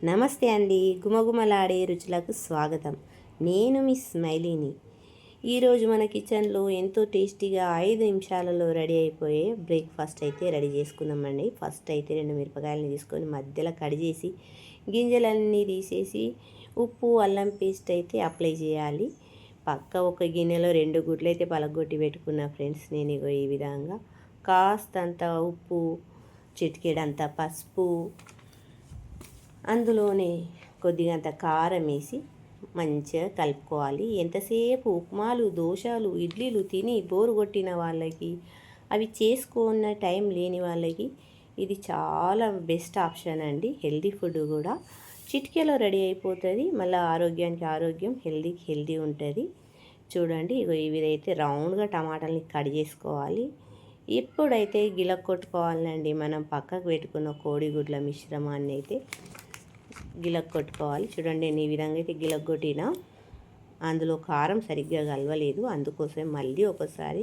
నమస్తే అండి, గుమగుమలాడే రుచులకు స్వాగతం. నేను మీ స్మైలీని. ఈరోజు మన కిచెన్లో ఎంతో టేస్టీగా 5 నిమిషాలలో రెడీ అయిపోయే బ్రేక్ఫాస్ట్ అయితే రెడీ చేసుకుందామండి. ఫస్ట్ అయితే 2 మిరపకాయలని తీసుకొని మధ్యలో కట్ చేసి గింజలన్నీ తీసేసి ఉప్పు అల్లం పేస్ట్ అయితే అప్లై చేయాలి. పక్క ఒక గిన్నెలో 2 గుడ్లు అయితే పలగొట్టి పెట్టుకున్న ఫ్రెండ్స్. నేను ఇగో ఈ విధంగా కాస్తంత ఉప్పు, చిటికెడంత పసుపు, అందులోనే కొద్దిగంత కారం వేసి మంచిగా కలుపుకోవాలి. ఎంతసేపు ఉప్మాలు, దోశలు, ఇడ్లీలు తిని బోరు కొట్టిన వాళ్ళకి, అవి చేసుకున్న టైం లేని వాళ్ళకి ఇది చాలా బెస్ట్ ఆప్షన్ అండి. హెల్దీ ఫుడ్ కూడా చిటికెలో రెడీ అయిపోతుంది. మళ్ళీ ఆరోగ్యానికి ఆరోగ్యం, హెల్దీకి హెల్దీ ఉంటుంది. చూడండి, ఇగో ఇవిదైతే రౌండ్గా టమాటాలని కట్ చేసుకోవాలి. ఇప్పుడైతే గిలక్ కొట్టుకోవాలండి. మనం పక్కకు పెట్టుకున్న కోడిగుడ్ల మిశ్రమాన్ని అయితే గిలక్ కొట్టుకోవాలి. చూడండి, నేను ఈ విధంగా అయితే గిలక్ కొట్టిన. అందులో కారం సరిగ్గా కలవలేదు, అందుకోసం మళ్ళీ ఒకసారి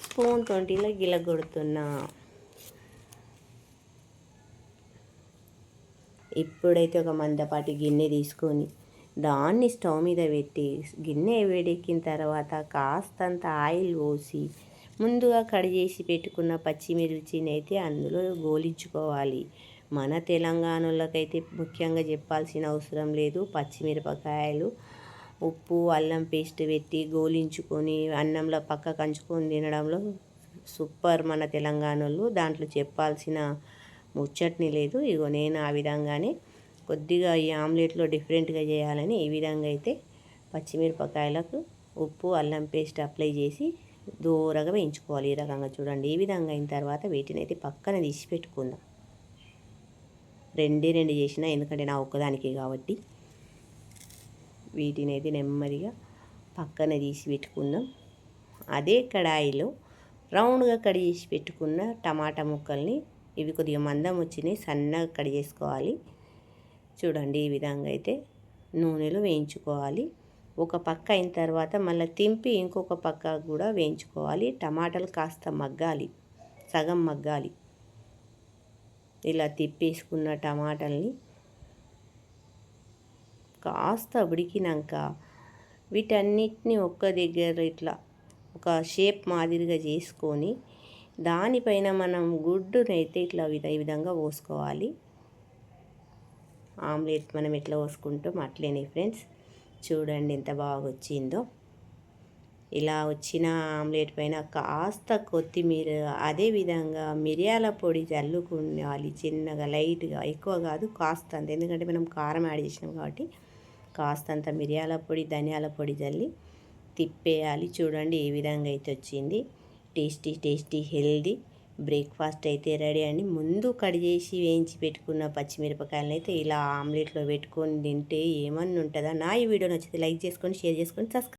స్పూన్ తోటిలో గిలక్ కొడుతున్నా. ఇప్పుడైతే ఒక మందపాటి గిన్నె తీసుకొని దాన్ని స్టవ్ మీద పెట్టి గిన్నె వేడెక్కిన తర్వాత కాస్తంత ఆయిల్ పోసి ముందుగా కట్ చేసి పెట్టుకున్న పచ్చిమిర్చిని అయితే అందులో గోలించుకోవాలి. మన తెలంగాణలోకైతే ముఖ్యంగా చెప్పాల్సిన అవసరం లేదు. పచ్చిమిరపకాయలు, ఉప్పు, అల్లం పేస్ట్ పెట్టి గోలించుకొని అన్నంలో పక్క కంచుకొని తినడంలో సూపర్ మన తెలంగాణలో. దాంట్లో చెప్పాల్సిన ముచ్చట్ని లేదు. ఇగో నేను ఆ విధంగానే కొద్దిగా ఈ ఆమ్లెట్లో డిఫరెంట్గా చేయాలని ఈ విధంగా అయితే పచ్చిమిరపకాయలకు ఉప్పు, అల్లం పేస్ట్ అప్లై చేసి దూరగా వేయించుకోవాలి. ఈ రకంగా చూడండి. ఈ విధంగా అయిన తర్వాత వీటిని అయితే పక్కన తీసి పెట్టుకుందాం. 2 చేసిన, ఎందుకంటే నా ఒక్కదానికి కాబట్టి. వీటిని అయితే నెమ్మదిగా పక్కన తీసి పెట్టుకుందాం. అదే కడాయిలో రౌండ్గా కట్ చేసి పెట్టుకున్న టమాటా ముక్కల్ని, ఇవి కొద్దిగా మందం వచ్చినాయి, సన్నగా కట్ చేసుకోవాలి. చూడండి, ఈ విధంగా అయితే నూనెలో వేయించుకోవాలి. ఒక పక్క అయిన తర్వాత మళ్ళీ తింపి ఇంకొక పక్క కూడా వేయించుకోవాలి. టమాటాలు కాస్త మగ్గాలి, సగం మగ్గాలి. ఇలా తిప్పేసుకున్న టమాటాలని కాస్త ఉడికినాక వీటన్నిటిని ఒక్క దగ్గర ఇట్లా ఒక షేప్ మాదిరిగా చేసుకొని దానిపైన మనం గుడ్డునైతే ఇట్లా ఈ విధంగా పోసుకోవాలి. ఆమ్లెట్ మనం ఎట్లా పోసుకుంటాం అట్లేనే ఫ్రెండ్స్. చూడండి ఎంత బాగా వచ్చిందో. ఇలా వచ్చిన ఆమ్లెట్ పైన కాస్త కొత్తిమీర, అదేవిధంగా మిరియాల పొడి చల్లుకోవాలి చిన్నగా, లైట్గా, ఎక్కువ కాదు, కాస్తంత. ఎందుకంటే మనం కారం యాడ్ చేసినాం కాబట్టి కాస్తంత మిరియాల పొడి, ధనియాల పొడి చల్లి తిప్పేయాలి. చూడండి ఏ విధంగా అయితే వచ్చింది. టేస్టీ టేస్టీ హెల్దీ బ్రేక్ఫాస్ట్ అయితే రెడీ అండి. ముందు కట్ చేసి వేయించి పెట్టుకున్న పచ్చిమిరపకాయలను అయితే ఇలా ఆమ్లెట్లో పెట్టుకొని తింటే ఏమన్నా ఉంటుందా. నా ఈ వీడియో నచ్చితే లైక్ చేసుకొని, షేర్ చేసుకొని, సబ్స్క్రైబ్